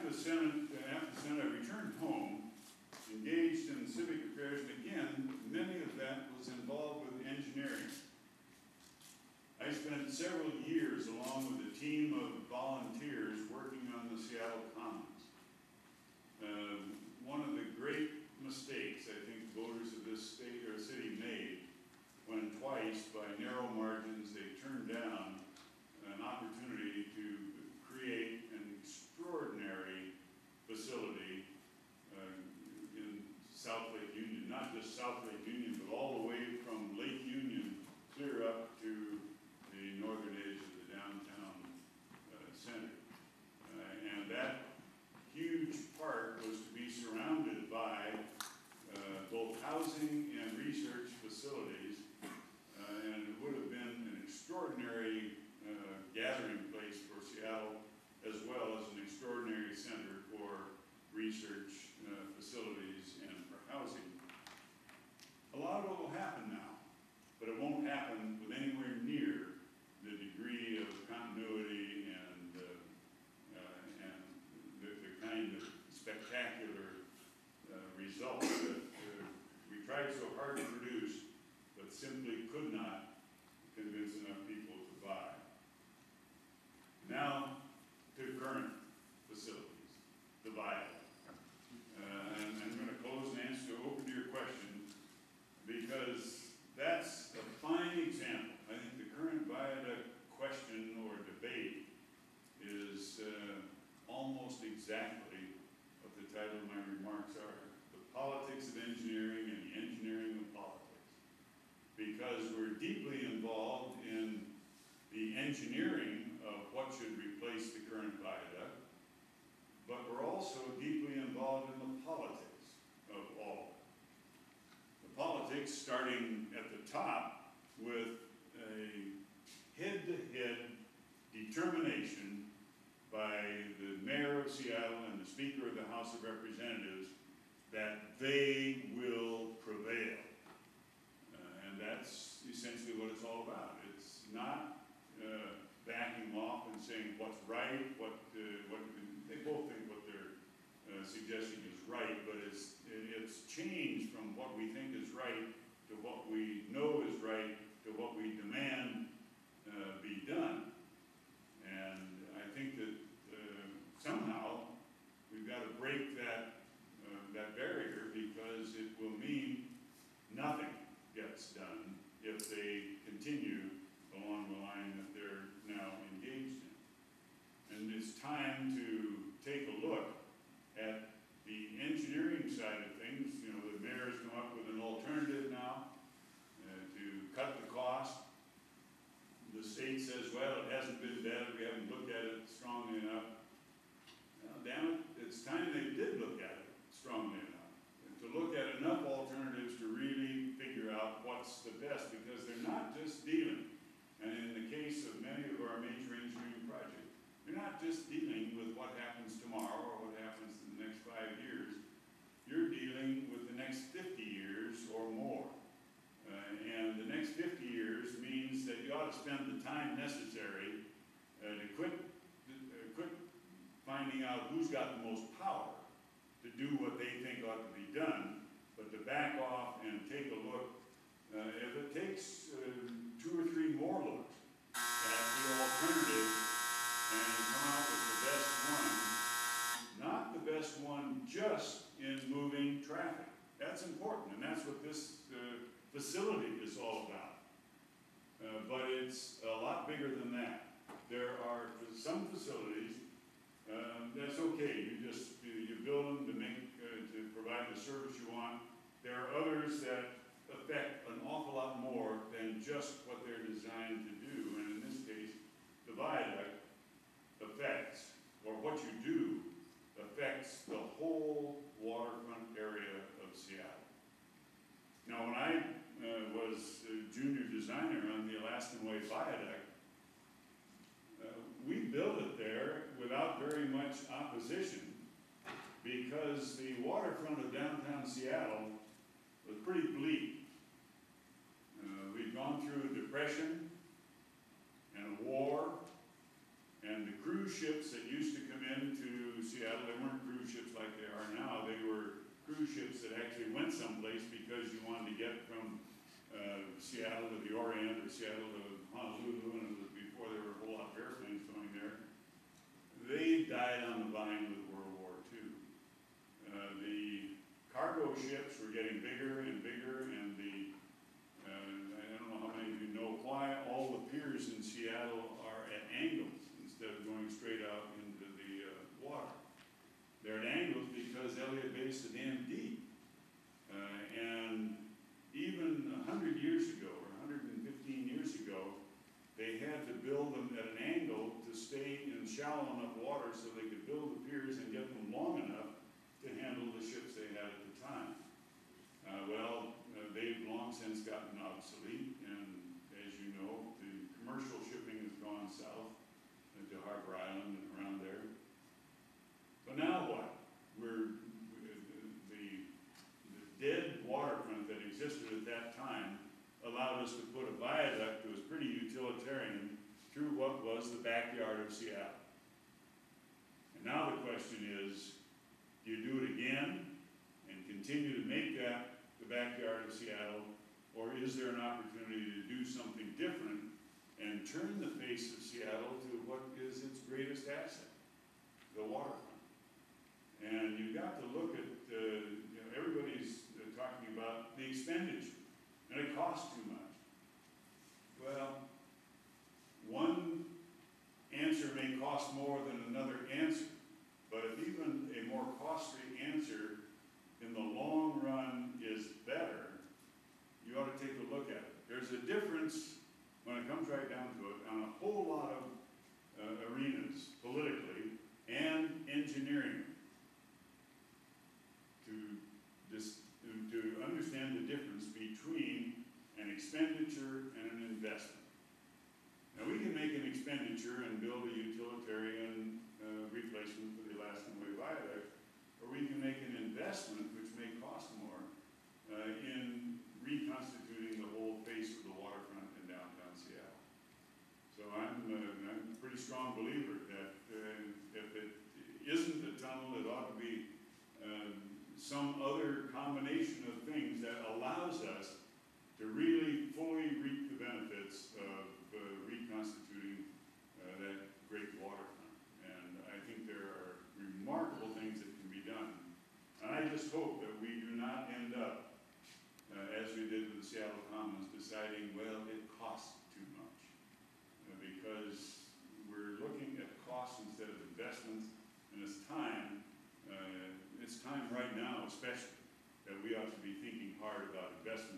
after the Senate, I returned home, engaged in civic affairs, and again, many of that was involved with engineering. I spent several years along with a team of volunteers working on the Seattle Commons. One of the great mistakes I think voters of this state or city made when twice, by narrow margins, they turned down an opportunity to create an extraordinary facility in South Lake Union. Not just South Lake Union, but all the way from Lake Union clear up to the northern edge of the downtown center. And that huge park was to be surrounded by both housing and research facilities, and it would have been an extraordinary gathering place for Seattle, as well as an extraordinary center for research facilities and for housing. A lot of it will happen now, but it won't happen with anywhere near the degree of continuity and the kind of spectacular results that we tried so hard to produce, but simply could not convince enough people to buy. Now to current facilities, the viaduct. And I'm going to close and answer, open to your question, because that's a fine example. I think the current viaduct question or debate is almost exactly what the title of my remarks are: the politics of engineering and the engineering of politics. Because we're deeply involved in the engineering of what should replace the current viaduct, but we're also deeply involved in the politics of all of it. The politics starting at the top with a head-to-head determination by the mayor of Seattle and the Speaker of the House of Representatives that they will prevail. And that's essentially what it's all about. It's not backing off and saying what's right, they both think what they're suggesting is right, but it's changed from what we think is right to what we know is right to what we demand be done. And I think that somehow we've got to break that barrier, because it will mean nothing gets done if they continue along the line that they're now engaged in. And it's time to take a look at the engineering side of things. You know, the mayor's come up with an alternative now to cut the cost. The state says, well, it hasn't been vetted, we haven't looked at it strongly enough. Well, damn it, it's time they did look at it strongly enough. And to look at enough alternatives to really figure out what's the best, because they're not just dealing, and in the case of many of our major engineering projects, you're not just dealing with what happens tomorrow or what happens in the next 5 years. You're dealing with the next 50 years or more. And the next 50 years means that you ought to spend the time necessary to quit finding out who's got the most power to do what they think ought to be done, but to back off and take a look. If it takes 2 or 3 more looks at the alternative and come out with the best one, not the best one just in moving traffic. That's important, and that's what this facility is all about. But it's a lot bigger than that. There are some facilities that's okay. You build them to provide the service you want. There are others that affect an awful lot more than just what they're designed to do. And in this case, the viaduct affects, or what you do affects, the whole waterfront area of Seattle. Now, when I was a junior designer on the Alaskan Way Viaduct, we built it there without very much opposition, because the waterfront of downtown Seattle was pretty bleak. We'd gone through a depression and a war, and the cruise ships that used to come into Seattle, they weren't cruise ships like they are now. They were cruise ships that actually went someplace because you wanted to get from Seattle to the Orient or Seattle to Honolulu, and it was before there were a whole lot of airplanes going there. They died on the vine with World War II. The cargo ships were getting bigger and bigger, and I don't know how many of you know why all the piers in Seattle are at angles instead of going straight out into the water. They're at angles because Elliott Bay's so damn deep. And even 100 years ago, or 115 years ago, they had to build them at an angle to stay in shallow enough water so they could build the piers and get them long enough to handle the ships they had at the time. They've long since gotten obsolete, and as you know, the commercial shipping has gone south to Harbor Island and around there. So now what? The dead waterfront that existed at that time allowed us to put a viaduct that was pretty utilitarian through what was the backyard of Seattle. And now the question is, do you do it again and continue to make that the backyard of Seattle, or is there an opportunity to do something different and turn the face of Seattle to what is its greatest asset, the waterfront? And you've got to look at, everybody's talking about the expenditure, and it costs too much. Well, one answer may cost more than another answer, but if even a more costly answer in the long run is better, you ought to take a look at it. There's a difference, when it comes right down to it, on a whole lot of arenas, politically and engineering, to understand the difference between an expenditure and an investment. Now, we can make an expenditure and build a utilitarian replacement for the Alaskan Way Viaduct, or we can make an investment, which may cost more, in reconstituting the whole face of the waterfront in downtown Seattle. So I'm a pretty strong believer that if it isn't a tunnel, it ought to be some other combination of things that allows us to really fully reap the benefits of reconstituting that great waterfront. And I think there are remarkable things that can be done. And I just hope that we do not end up, as we did with the Seattle Commons, deciding, well, it costs too much. Because we're looking at costs instead of investments, and it's time right now especially, that we ought to be thinking hard about investment